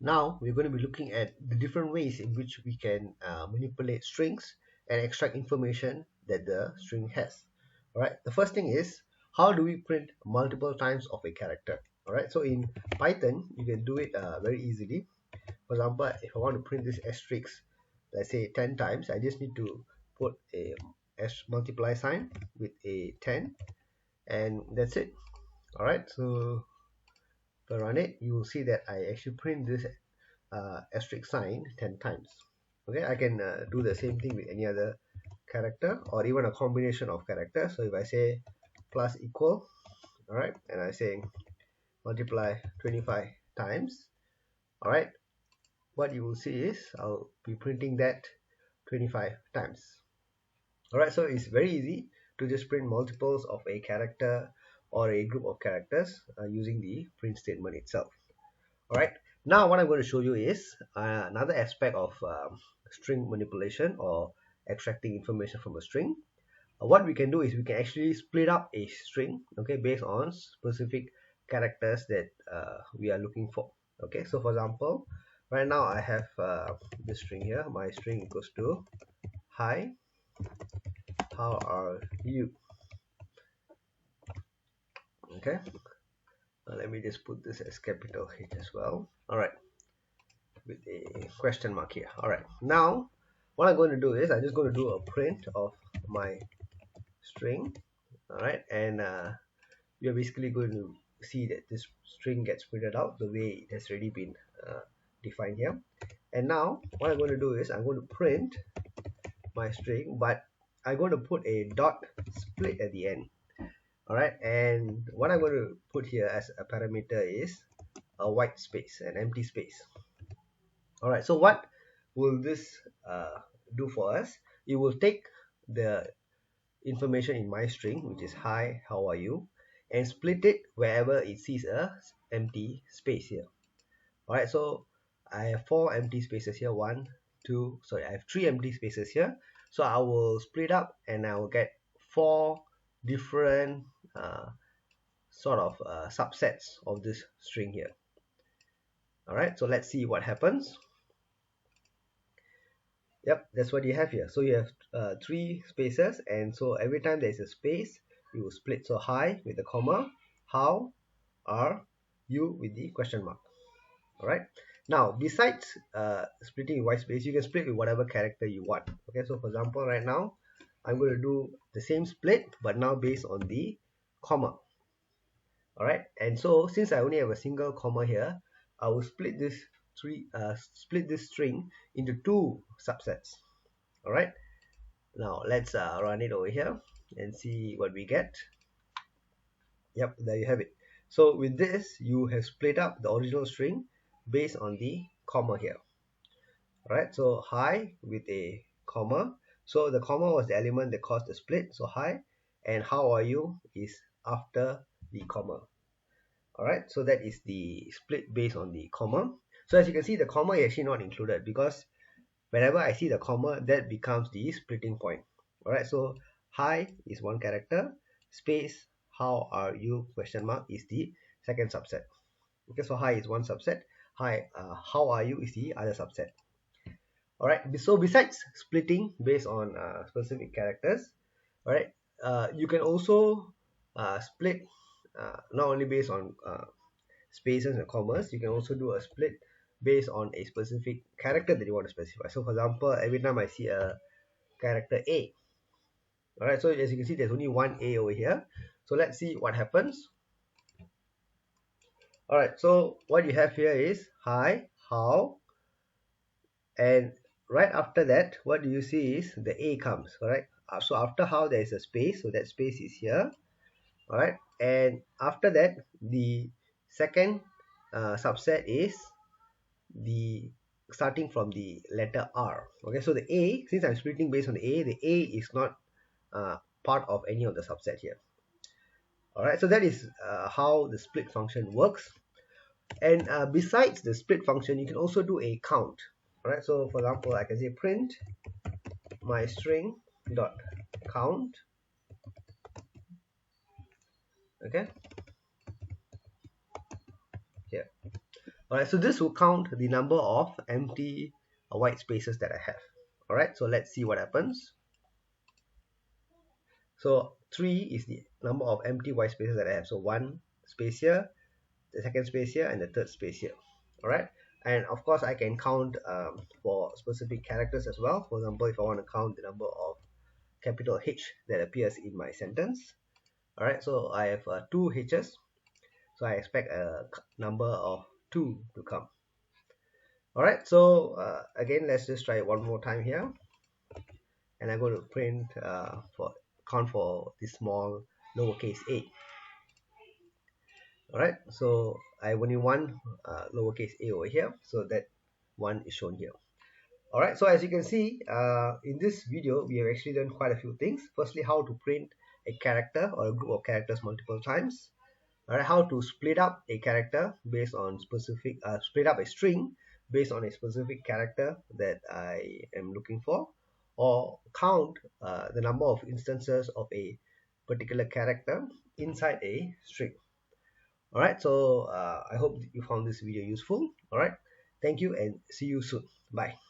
Now we're going to be looking at the different ways in which we can manipulate strings and extract information that the string has. Alright, the first thing is, how do we print multiple times of a character? Alright, so in Python you can do it very easily. For example, if I want to print this asterisk, let's say 10 times, I just need to put a multiply sign with a 10, and that's it. Alright, so if I run it, you will see that I actually print this asterisk sign 10 times. Okay, I can do the same thing with any other character or even a combination of characters. So if I say plus equal, all right, and I say multiply 25 times, all right, what you will see is I'll be printing that 25 times. All right, so it's very easy to just print multiples of a character or a group of characters using the print statement itself. All right, now what I'm going to show you is another aspect of string manipulation or extracting information from a string. What we can do is we can actually split up a string, okay, based on specific characters that we are looking for. Okay, so for example, right now I have this string here. My string equals to hi, how are you? Okay, let me just put this as capital H as well. All right, with a question mark here. All right, now what I'm going to do is I'm just going to do a print of my string. All right, and we are basically going to see that this string gets printed out the way it has already been defined here. And now what I'm going to do is I'm going to print my string, but I'm going to put a dot split at the end. All right, and what I'm going to put here as a parameter is a white space, an empty space. All right, so what will this do for us? It will take the information in my string, which is hi, how are you, and split it wherever it sees a empty space here. All right, so I have four empty spaces here. I have three empty spaces here. So I will split up and I will get four different subsets of this string here. All right, so let's see what happens. Yep, that's what you have here. So you have three spaces, and so every time there's a space, you will split. So hi with the comma, how are you with the question mark. All right. Now, besides splitting in white space, you can split with whatever character you want. Okay, so for example, right now, I'm going to do the same split, but now based on the comma. All right, and so since I only have a single comma here, I will split this string into two subsets. All right, now let's run it over here and see what we get. Yep, there you have it. So with this, you have split up the original string based on the comma here. All right, so hi with a comma. So the comma was the element that caused the split. So hi, and how are you is after the comma. All right, so that is the split based on the comma. So as you can see, the comma is actually not included because whenever I see the comma, that becomes the splitting point. All right, so hi is one character, space how are you question mark is the second subset. Okay, so hi is one subset, hi how are you is the other subset. All right, so besides splitting based on specific characters, all right, you can also split not only based on spaces and commas. You can also do a split based on a specific character that you want to specify. So for example, every time I see a character A, all right, so as you can see, there's only one A over here. So let's see what happens. All right, so what you have here is hi, how, and right after that, what do you see is the A comes. All right, so after how there is a space, so that space is here. All right, and after that, the second subset is the starting from the letter R. Okay, so the A, since I'm splitting based on the A is not part of any of the subset here. All right, so that is how the split function works. And besides the split function, you can also do a count. All right, so for example, I can say print my string dot count. Okay, here. All right, so this will count the number of empty white spaces that I have. All right, so let's see what happens. So 3 is the number of empty white spaces that I have. So one space here, the second space here, and the third space here. All right, and of course I can count for specific characters as well. For example, if I want to count the number of capital H that appears in my sentence. All right, so I have two H's, so I expect a number of 2 to come. All right, so again, let's just try it one more time here, and I'm going to print for count for the small lowercase a. All right, so I only one lowercase a over here, so that one is shown here. All right, so as you can see in this video, we have actually done quite a few things. Firstly, how to print a character or a group of characters multiple times. All right, how to split up a character based on specific split up a string based on a specific character that I am looking for, or count the number of instances of a particular character inside a string. All right, so I hope you found this video useful. All right, thank you and see you soon. Bye.